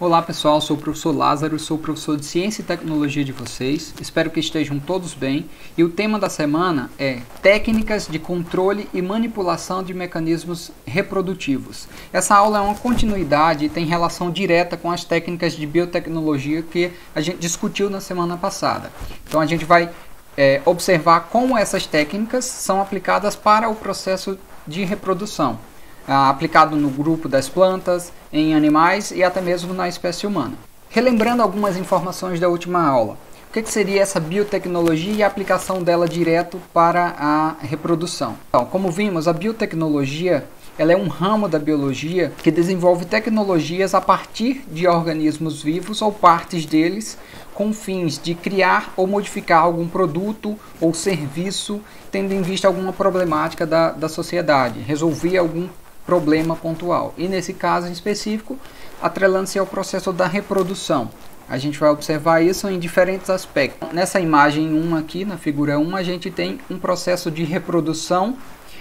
Olá pessoal, sou o professor Lázaro, sou professor de Ciência e Tecnologia de vocês, espero que estejam todos bem e o tema da semana é Técnicas de controle e manipulação de mecanismos reprodutivos. Essa aula é uma continuidade e tem relação direta com as técnicas de biotecnologia que a gente discutiu na semana passada. Então a gente vai observar como essas técnicas são aplicadas para o processo de reprodução. Aplicado no grupo das plantas, em animais e até mesmo na espécie humana. Relembrando algumas informações da última aula, o que seria essa biotecnologia e a aplicação dela direto para a reprodução? Então, como vimos, a biotecnologia ela é um ramo da biologia que desenvolve tecnologias a partir de organismos vivos ou partes deles com fins de criar ou modificar algum produto ou serviço, tendo em vista alguma problemática da sociedade, resolver algum problema pontual. E nesse caso em específico, atrelando-se ao processo da reprodução. A gente vai observar isso em diferentes aspectos. Nessa imagem 1 aqui, na figura 1, a gente tem um processo de reprodução.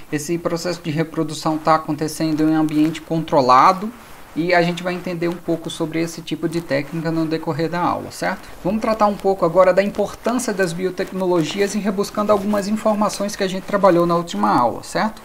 Esse processo de reprodução está acontecendo em um ambiente controlado e a gente vai entender um pouco sobre esse tipo de técnica no decorrer da aula, certo? Vamos tratar um pouco agora da importância das biotecnologias e rebuscando algumas informações que a gente trabalhou na última aula, certo?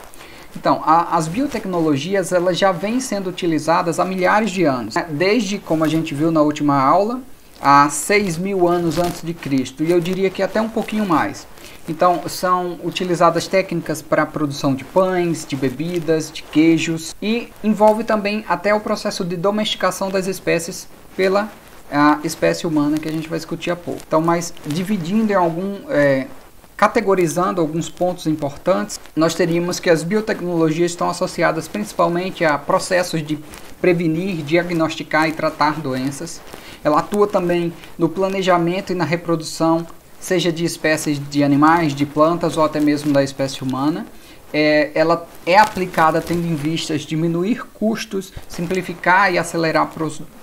Então, as biotecnologias elas já vêm sendo utilizadas há milhares de anos, né? Desde, como a gente viu na última aula, há 6.000 anos antes de Cristo, e eu diria que até um pouquinho mais. Então, são utilizadas técnicas para a produção de pães, de bebidas, de queijos, e envolve também até o processo de domesticação das espécies pela espécie humana, que a gente vai discutir há pouco. Então, mas dividindo em categorizando alguns pontos importantes, nós teríamos que as biotecnologias estão associadas principalmente a processos de prevenir, diagnosticar e tratar doenças. Ela atua também no planejamento e na reprodução, seja de espécies de animais, de plantas ou até mesmo da espécie humana. Ela é aplicada tendo em vista diminuir custos, simplificar e acelerar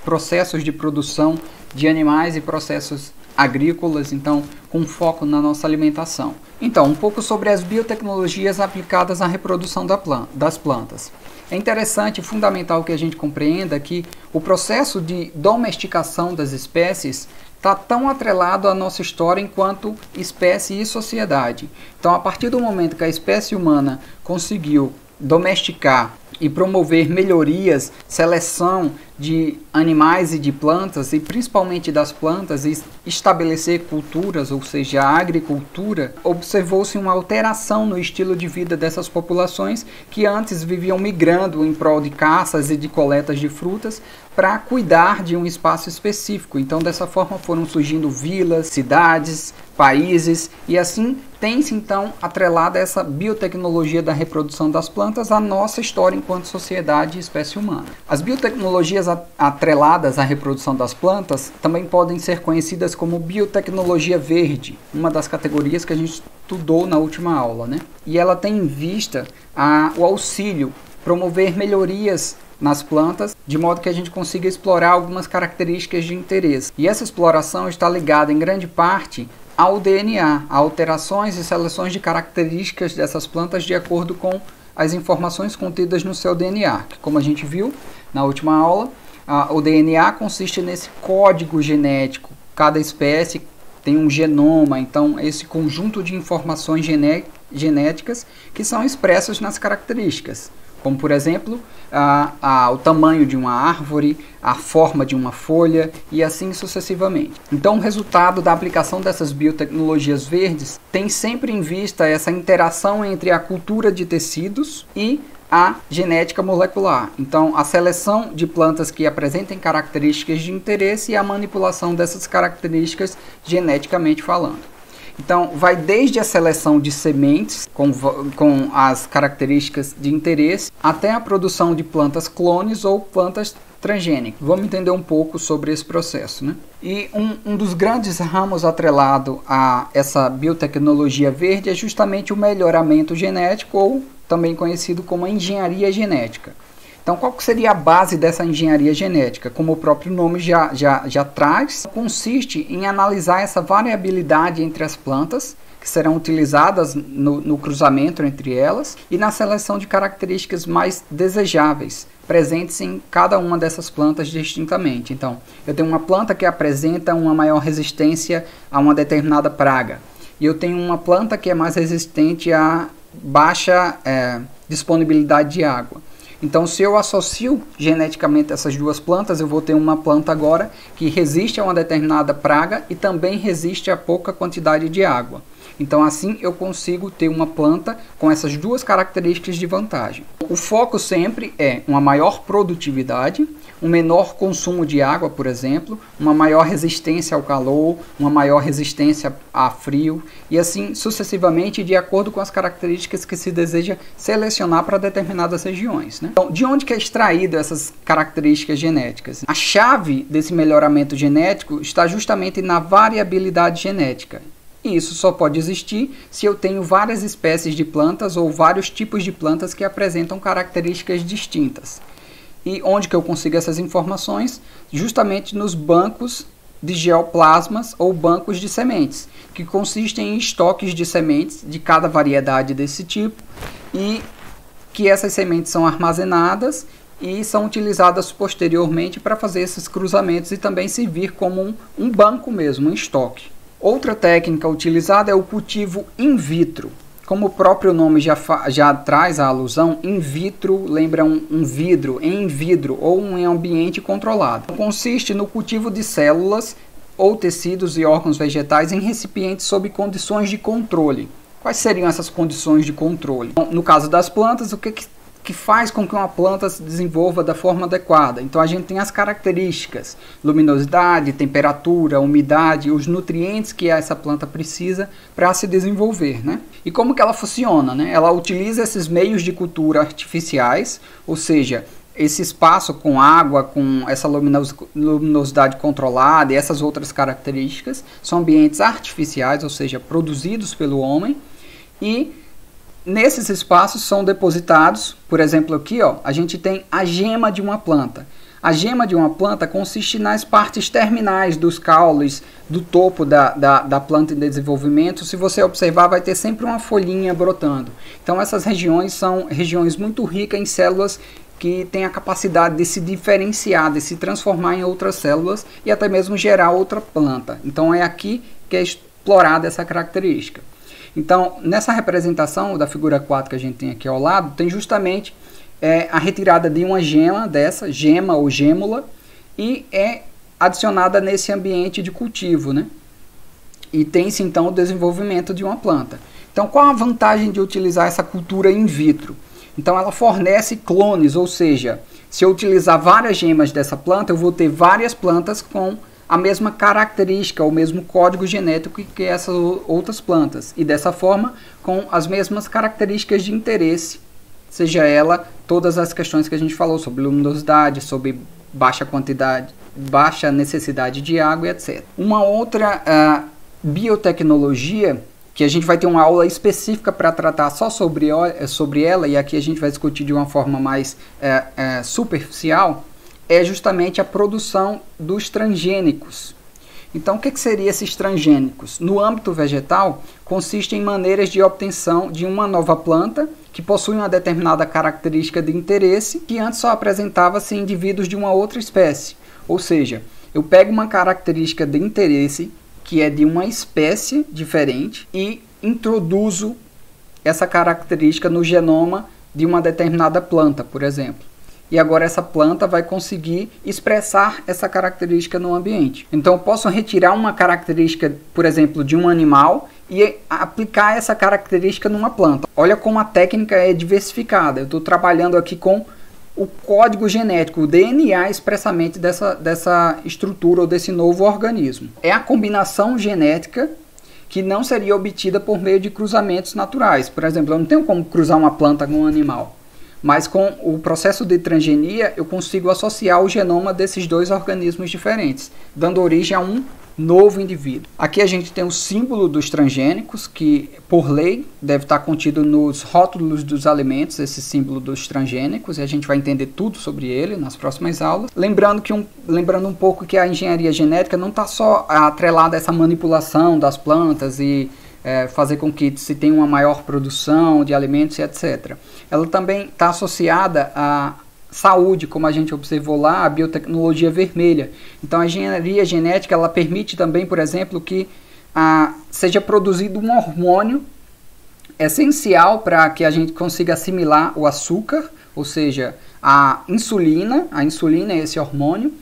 processos de produção de animais e processos agrícolas, então com foco na nossa alimentação. Então, um pouco sobre as biotecnologias aplicadas à reprodução das plantas. É interessante e fundamental que a gente compreenda que o processo de domesticação das espécies está tão atrelado à nossa história enquanto espécie e sociedade. Então, a partir do momento que a espécie humana conseguiu domesticar e promover melhorias, seleção de animais e de plantas, e principalmente das plantas, e estabelecer culturas, ou seja, a agricultura, observou-se uma alteração no estilo de vida dessas populações que antes viviam migrando em prol de caças e de coletas de frutas para cuidar de um espaço específico. Então, dessa forma foram surgindo vilas, cidades, países, e assim tem-se então atrelada essa biotecnologia da reprodução das plantas à nossa história enquanto sociedade e espécie humana. As biotecnologias atreladas à reprodução das plantas também podem ser conhecidas como biotecnologia verde, uma das categorias que a gente estudou na última aula, né? E ela tem em vista o auxílio, promover melhorias nas plantas, de modo que a gente consiga explorar algumas características de interesse. E essa exploração está ligada em grande parte ao DNA, a alterações e seleções de características dessas plantas de acordo com as informações contidas no seu DNA, que, como a gente viu na última aula, o DNA consiste nesse código genético. Cada espécie tem um genoma, então esse conjunto de informações genéticas que são expressas nas características, como por exemplo o tamanho de uma árvore, a forma de uma folha e assim sucessivamente. Então o resultado da aplicação dessas biotecnologias verdes tem sempre em vista essa interação entre a cultura de tecidos e a genética molecular. Então a seleção de plantas que apresentem características de interesse e a manipulação dessas características geneticamente falando. Então, vai desde a seleção de sementes com as características de interesse até a produção de plantas clones ou plantas transgênicas. Vamos entender um pouco sobre esse processo, né? E um dos grandes ramos atrelado a essa biotecnologia verde é justamente o melhoramento genético, ou também conhecido como a engenharia genética. Então, qual seria a base dessa engenharia genética? Como o próprio nome já traz, consiste em analisar essa variabilidade entre as plantas que serão utilizadas no cruzamento entre elas e na seleção de características mais desejáveis, presentes em cada uma dessas plantas distintamente. Então, eu tenho uma planta que apresenta uma maior resistência a uma determinada praga, e eu tenho uma planta que é mais resistente a baixa disponibilidade de água. Então, se eu associo geneticamente essas duas plantas, eu vou ter uma planta agora que resiste a uma determinada praga e também resiste a pouca quantidade de água. Então, assim eu consigo ter uma planta com essas duas características de vantagem. O foco sempre é uma maior produtividade, um menor consumo de água, por exemplo, uma maior resistência ao calor, uma maior resistência a frio e assim sucessivamente de acordo com as características que se deseja selecionar para determinadas regiões, né? Então, de onde que é extraído essas características genéticas? A chave desse melhoramento genético está justamente na variabilidade genética. E isso só pode existir se eu tenho várias espécies de plantas ou vários tipos de plantas que apresentam características distintas. E onde que eu consigo essas informações? Justamente nos bancos de geoplasmas ou bancos de sementes, que consistem em estoques de sementes de cada variedade desse tipo e que essas sementes são armazenadas e são utilizadas posteriormente para fazer esses cruzamentos e também servir como um banco mesmo, um estoque. Outra técnica utilizada é o cultivo in vitro. Como o próprio nome já traz a alusão, in vitro lembra um vidro, em vidro ou em ambiente controlado. Consiste no cultivo de células ou tecidos e órgãos vegetais em recipientes sob condições de controle. Quais seriam essas condições de controle? Bom, no caso das plantas, o que faz com que uma planta se desenvolva da forma adequada? Então a gente tem as características, luminosidade, temperatura, umidade, os nutrientes que essa planta precisa para se desenvolver, né? E como que ela funciona, né? Ela utiliza esses meios de cultura artificiais, ou seja, esse espaço com água, com essa luminosidade controlada e essas outras características, são ambientes artificiais, ou seja, produzidos pelo homem, e nesses espaços são depositados, por exemplo aqui, ó, a gente tem a gema de uma planta. A gema de uma planta consiste nas partes terminais dos caules do topo da planta em desenvolvimento. Se você observar, vai ter sempre uma folhinha brotando. Então essas regiões são regiões muito ricas em células que têm a capacidade de se diferenciar, de se transformar em outras células e até mesmo gerar outra planta. Então é aqui que é explorada essa característica. Então, nessa representação da figura 4 que a gente tem aqui ao lado, tem justamente a retirada de uma gema ou gêmula, e é adicionada nesse ambiente de cultivo, né? E tem-se então o desenvolvimento de uma planta. Então, qual a vantagem de utilizar essa cultura in vitro? Então, ela fornece clones, ou seja, se eu utilizar várias gemas dessa planta, eu vou ter várias plantas com a mesma característica, o mesmo código genético que essas outras plantas. E dessa forma, com as mesmas características de interesse, seja ela todas as questões que a gente falou sobre luminosidade, sobre baixa quantidade, baixa necessidade de água, etc. Uma outra biotecnologia, que a gente vai ter uma aula específica para tratar só sobre ela, e aqui a gente vai discutir de uma forma mais superficial, é justamente a produção dos transgênicos. Então, o que seriam esses transgênicos? No âmbito vegetal, consiste em maneiras de obtenção de uma nova planta que possui uma determinada característica de interesse que antes só apresentava-se em indivíduos de uma outra espécie. Ou seja, eu pego uma característica de interesse que é de uma espécie diferente e introduzo essa característica no genoma de uma determinada planta, por exemplo. E agora essa planta vai conseguir expressar essa característica no ambiente. Então eu posso retirar uma característica, por exemplo, de um animal e aplicar essa característica numa planta. Olha como a técnica é diversificada. Eu estou trabalhando aqui com o código genético, o DNA expressamente dessa estrutura ou desse novo organismo. É a combinação genética que não seria obtida por meio de cruzamentos naturais. Por exemplo, eu não tenho como cruzar uma planta com um animal. Mas com o processo de transgenia, eu consigo associar o genoma desses dois organismos diferentes, dando origem a um novo indivíduo. Aqui a gente tem o símbolo dos transgênicos, que por lei deve estar contido nos rótulos dos alimentos, esse símbolo dos transgênicos, e a gente vai entender tudo sobre ele nas próximas aulas. Lembrando um pouco que a engenharia genética não está só atrelada a essa manipulação das plantas e fazer com que se tenha uma maior produção de alimentos e etc. Ela também está associada à saúde, como a gente observou lá, a biotecnologia vermelha. Então a engenharia genética ela permite também, por exemplo, que seja produzido um hormônio essencial para que a gente consiga assimilar o açúcar, ou seja, a insulina é esse hormônio,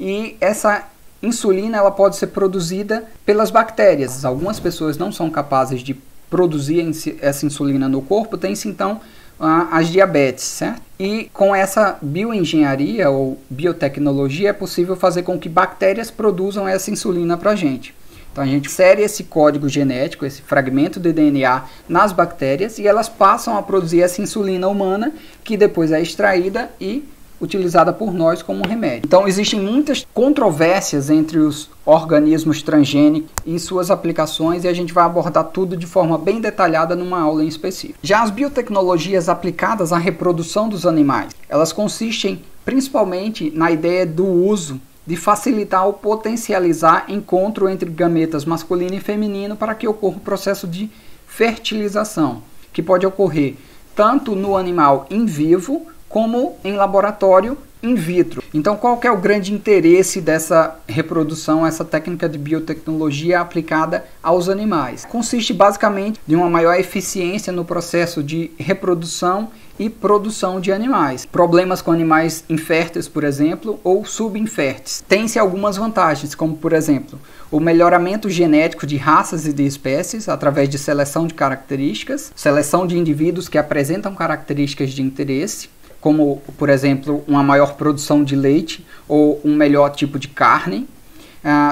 e essa insulina ela pode ser produzida pelas bactérias. Algumas pessoas não são capazes de produzir essa insulina no corpo, tem-se então as diabetes, certo? E com essa bioengenharia ou biotecnologia é possível fazer com que bactérias produzam essa insulina para a gente. Então a gente insere esse código genético, esse fragmento de DNA nas bactérias e elas passam a produzir essa insulina humana que depois é extraída e utilizada por nós como um remédio. Então existem muitas controvérsias entre os organismos transgênicos e suas aplicações e a gente vai abordar tudo de forma bem detalhada numa aula em específico. Já as biotecnologias aplicadas à reprodução dos animais, elas consistem principalmente na ideia do uso de facilitar ou potencializar encontro entre gametas masculino e feminino para que ocorra o processo de fertilização, que pode ocorrer tanto no animal in vivo como em laboratório in vitro. Então, qual que é o grande interesse dessa reprodução, essa técnica de biotecnologia aplicada aos animais? Consiste basicamente em uma maior eficiência no processo de reprodução e produção de animais. Problemas com animais inférteis, por exemplo, ou subinférteis. Tem-se algumas vantagens, como por exemplo, o melhoramento genético de raças e de espécies através de seleção de características, seleção de indivíduos que apresentam características de interesse, como, por exemplo, uma maior produção de leite ou um melhor tipo de carne,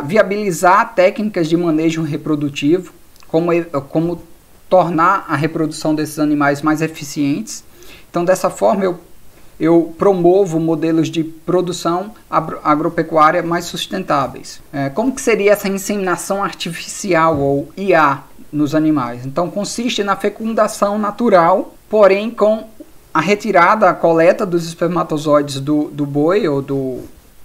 viabilizar técnicas de manejo reprodutivo, como tornar a reprodução desses animais mais eficientes. Então, dessa forma, eu promovo modelos de produção agropecuária mais sustentáveis. Como que seria essa inseminação artificial, ou IA, nos animais? Então, consiste na fecundação natural, porém com a retirada, a coleta dos espermatozoides do boi ou do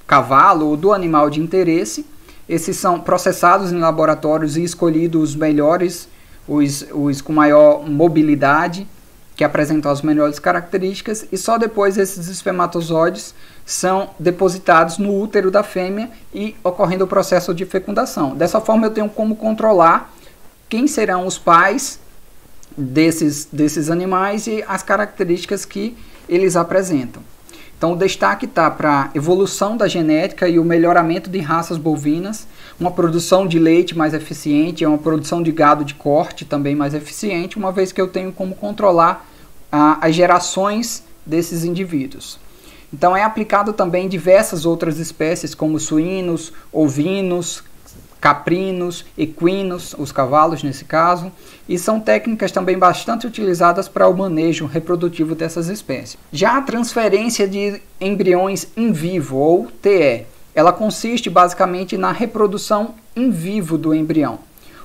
cavalo ou do animal de interesse. Esses são processados em laboratórios e escolhidos os melhores, os com maior mobilidade, que apresentam as melhores características, e só depois esses espermatozoides são depositados no útero da fêmea e ocorrendo o processo de fecundação. Dessa forma eu tenho como controlar quem serão os pais desses animais e as características que eles apresentam. Então o destaque está para a evolução da genética e o melhoramento de raças bovinas, uma produção de leite mais eficiente, uma produção de gado de corte também mais eficiente, uma vez que eu tenho como controlar as gerações desses indivíduos. Então é aplicado também em diversas outras espécies, como suínos, ovinos, caprinos, equinos, os cavalos nesse caso, e são técnicas também bastante utilizadas para o manejo reprodutivo dessas espécies. Já a transferência de embriões in vivo, ou TE, ela consiste basicamente na reprodução in vivo do embrião.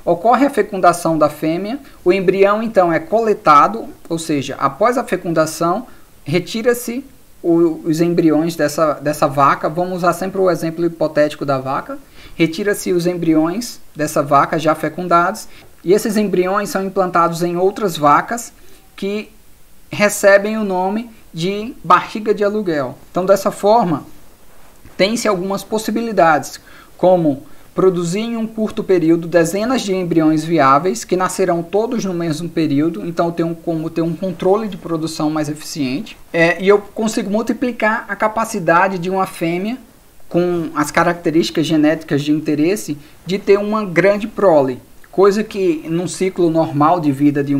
Ocorre a fecundação da fêmea, o embrião então é coletado, ou seja, após a fecundação, retira-se os embriões dessa vaca. Vamos usar sempre o exemplo hipotético da vaca. Retira-se os embriões dessa vaca já fecundados e esses embriões são implantados em outras vacas que recebem o nome de barriga de aluguel. Então, dessa forma, tem-se algumas possibilidades, como produzir em um curto período dezenas de embriões viáveis que nascerão todos no mesmo período, então eu tenho como ter um controle de produção mais eficiente, e eu consigo multiplicar a capacidade de uma fêmea com as características genéticas de interesse de ter uma grande prole, coisa que num ciclo normal de vida de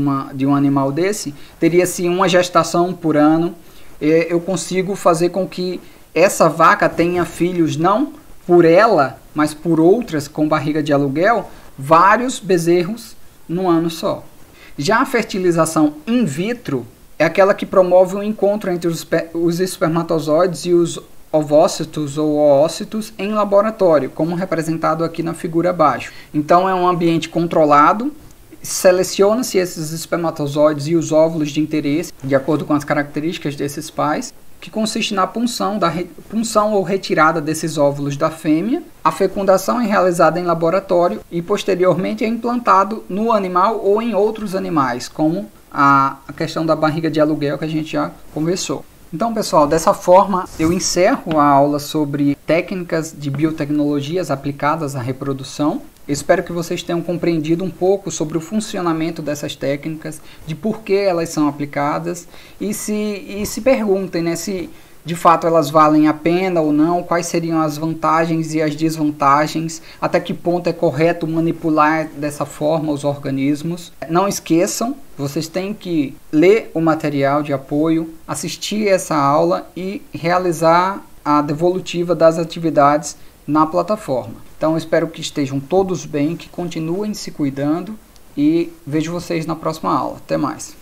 um animal desse teria-se uma gestação por ano. Eu consigo fazer com que essa vaca tenha filhos não por ela, mas por outras com barriga de aluguel, vários bezerros num ano só. Já a fertilização in vitro é aquela que promove o encontro entre os espermatozoides e os ovócitos ou oócitos em laboratório, como representado aqui na figura abaixo. Então é um ambiente controlado, seleciona-se esses espermatozoides e os óvulos de interesse, de acordo com as características desses pais, que consiste na punção ou retirada desses óvulos da fêmea. A fecundação é realizada em laboratório e posteriormente é implantado no animal ou em outros animais, como a questão da barriga de aluguel que a gente já conversou. Então, pessoal, dessa forma eu encerro a aula sobre técnicas de biotecnologias aplicadas à reprodução. Eu espero que vocês tenham compreendido um pouco sobre o funcionamento dessas técnicas, de por que elas são aplicadas e se perguntem, né, se de fato elas valem a pena ou não, quais seriam as vantagens e as desvantagens, até que ponto é correto manipular dessa forma os organismos. Não esqueçam, vocês têm que ler o material de apoio, assistir essa aula e realizar a devolutiva das atividades na plataforma. Então eu espero que estejam todos bem, que continuem se cuidando e vejo vocês na próxima aula. Até mais!